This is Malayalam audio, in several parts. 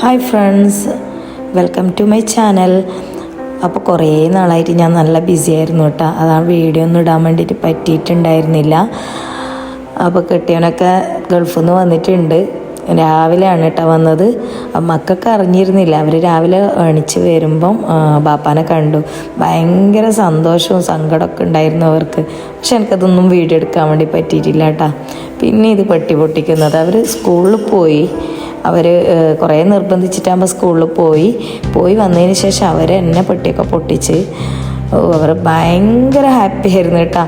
Hi friends, welcome to my channel. അപ്പോൾ കുറേ നാളായിട്ട് ഞാൻ നല്ല ബിസി ആയിരുന്നു കേട്ടോ. അതാണ് വീഡിയോ ഒന്നും ഇടാൻ വേണ്ടിയിട്ട് പറ്റിയിട്ടുണ്ടായിരുന്നില്ല. അപ്പോൾ കെട്ടിയവനൊക്കെ ഗൾഫിൽ നിന്ന് വന്നിട്ടുണ്ട്. രാവിലെയാണ് കേട്ടോ വന്നത്. മക്കൾക്ക് അറിഞ്ഞിരുന്നില്ല. അവർ രാവിലെ എണിച്ച് വരുമ്പം ബാപ്പാനെ കണ്ടു. ഭയങ്കര സന്തോഷവും സങ്കടമൊക്കെ ഉണ്ടായിരുന്നു അവർക്ക്. പക്ഷെ എനിക്കതൊന്നും വീഡിയോ എടുക്കാൻ വേണ്ടി പറ്റിയിട്ടില്ല കേട്ടോ. പിന്നെ ഇത് പെട്ടി പൊട്ടിക്കുന്നത്, അവർ സ്കൂളിൽ പോയി. അവർ കുറേ നിർബന്ധിച്ചിട്ടാകുമ്പോൾ സ്കൂളിൽ പോയി വന്നതിന് ശേഷം അവർ എന്നെ പെട്ടിയൊക്കെ പൊട്ടിച്ച് അവർ ഭയങ്കര ഹാപ്പി ആയിരുന്നു കേട്ടോ.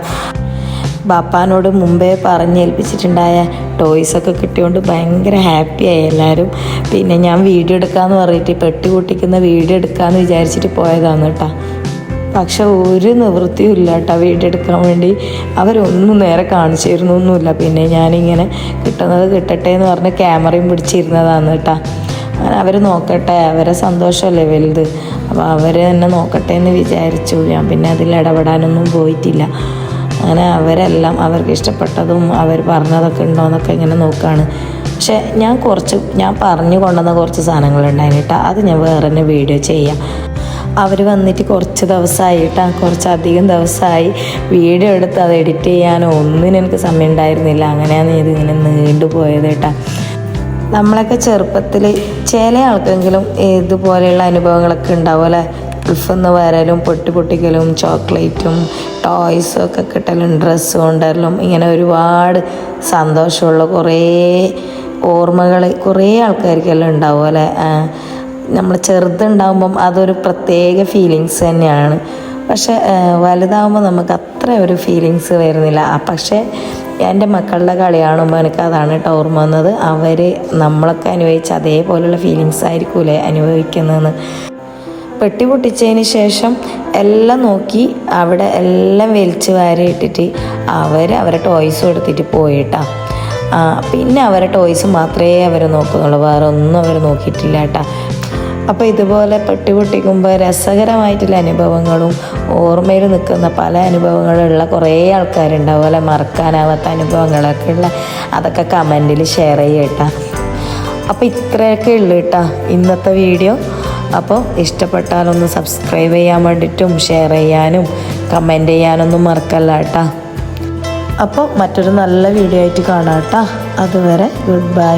ബാപ്പാനോട് മുമ്പേ പറഞ്ഞേൽപ്പിച്ചിട്ടുണ്ടായ ടോയ്സൊക്കെ കിട്ടിയോണ്ട് ഭയങ്കര ഹാപ്പിയായി എല്ലാവരും. പിന്നെ ഞാൻ വീഡിയോ എടുക്കാമെന്ന് പറഞ്ഞിട്ട് പെട്ടി പൊട്ടിക്കുന്ന വീഡിയോ എടുക്കാമെന്ന് വിചാരിച്ചിട്ട് പോയതാണ് കേട്ടോ. പക്ഷെ ഒരു നിവൃത്തിയും ഇല്ല കേട്ടോ വീഡിയോ എടുക്കാൻ വേണ്ടി. അവരൊന്നും നേരെ കാണിച്ചു തരുന്നൊന്നുമില്ല. പിന്നെ ഞാനിങ്ങനെ കിട്ടുന്നത് കിട്ടട്ടെ എന്ന് പറഞ്ഞ് ക്യാമറയും പിടിച്ചിരുന്നതാണ് കേട്ടോ. അങ്ങനെ അവർ നോക്കട്ടെ, അവരെ സന്തോഷമല്ലേ വലുത്. അപ്പോൾ അവർ തന്നെ നോക്കട്ടെ എന്ന് വിചാരിച്ചു. ഞാൻ പിന്നെ അതിൽ ഇടപെടാനൊന്നും പോയിട്ടില്ല. അങ്ങനെ അവരെല്ലാം അവർക്ക് ഇഷ്ടപ്പെട്ടതും അവർ പറഞ്ഞതൊക്കെ ഉണ്ടോയെന്നൊക്കെ ഇങ്ങനെ നോക്കുകയാണ്. പക്ഷേ ഞാൻ പറഞ്ഞു കൊണ്ടുവന്ന കുറച്ച് സാധനങ്ങളുണ്ടായിരുന്നു കേട്ടോ. അത് ഞാൻ വേറെ തന്നെ വീഡിയോ ചെയ്യാം. അവർ വന്നിട്ട് കുറച്ച് ദിവസമായിട്ടാ, കുറച്ചധികം ദിവസമായി വീഡിയോ എടുത്ത് അത് എഡിറ്റ് ചെയ്യാനോ ഒന്നിനും എനിക്ക് സമയം ഉണ്ടായിരുന്നില്ല. അങ്ങനെയാണ് ഇതിങ്ങനെ നീണ്ടുപോയത് കേട്ടോ. നമ്മളൊക്കെ ചെറുപ്പത്തിൽ ചില ആൾക്കെങ്കിലും ഇതുപോലെയുള്ള അനുഭവങ്ങളൊക്കെ ഉണ്ടാവും അല്ലേ. ഗൾഫിൽ വരലും പൊട്ടിക്കലും ചോക്ലേറ്റും ടോയ്സും ഒക്കെ കിട്ടലും ഡ്രസ്സ് കൊണ്ടുവരലും ഇങ്ങനെ ഒരുപാട് സന്തോഷമുള്ള കുറേ ഓർമ്മകൾ കുറേ ആൾക്കാർക്കെല്ലാം ഉണ്ടാവും അല്ലേ. നമ്മൾ ചെറുതുണ്ടാകുമ്പം അതൊരു പ്രത്യേക ഫീലിങ്സ് തന്നെയാണ്. പക്ഷെ വലുതാകുമ്പോൾ നമുക്ക് അത്ര ഒരു ഫീലിങ്സ് വരുന്നില്ല. പക്ഷേ എൻ്റെ മക്കളുടെ കളി കാണുമ്പോൾ എനിക്കതാണ് കേട്ടോ ഓർമ്മ വന്നത്. അവർ നമ്മളൊക്കെ അനുഭവിച്ച അതേപോലെയുള്ള ഫീലിങ്സ് ആയിരിക്കൂലേ അനുഭവിക്കുന്നതെന്ന്. പെട്ടി പൊട്ടിച്ചതിന് ശേഷം എല്ലാം നോക്കി അവിടെ എല്ലാം വലിച്ച് വാരിയിട്ടിട്ട് അവരെ ടോയ്സും എടുത്തിട്ട് പോയിട്ടാ. പിന്നെ അവരെ ടോയ്സ് മാത്രമേ അവർ നോക്കുന്നുള്ളൂ, വേറെ ഒന്നും അവർ നോക്കിയിട്ടില്ല കേട്ടോ. അപ്പോൾ ഇതുപോലെ പെട്ടി പൊട്ടിക്കുമ്പോൾ രസകരമായിട്ടുള്ള അനുഭവങ്ങളും ഓർമ്മയിൽ നിൽക്കുന്ന പല അനുഭവങ്ങളുള്ള കുറേ ആൾക്കാരുണ്ടാവും അല്ലെ. മറക്കാനാവാത്ത അനുഭവങ്ങളൊക്കെ ഉള്ള അതൊക്കെ കമൻറ്റിൽ ഷെയർ ചെയ്യട്ടാ. അപ്പോൾ ഇത്രയൊക്കെ ഉള്ളു കേട്ടോ ഇന്നത്തെ വീഡിയോ. അപ്പോൾ ഇഷ്ടപ്പെട്ടാലൊന്ന് സബ്സ്ക്രൈബ് ചെയ്യാൻ വേണ്ടിയിട്ടും ഷെയർ ചെയ്യാനും കമൻറ്റ് ചെയ്യാനൊന്നും മറക്കല്ല കേട്ടോ. അപ്പോൾ മറ്റൊരു നല്ല വീഡിയോ ആയിട്ട് കാണാം കേട്ടോ. അതുവരെ ഗുഡ് ബൈ.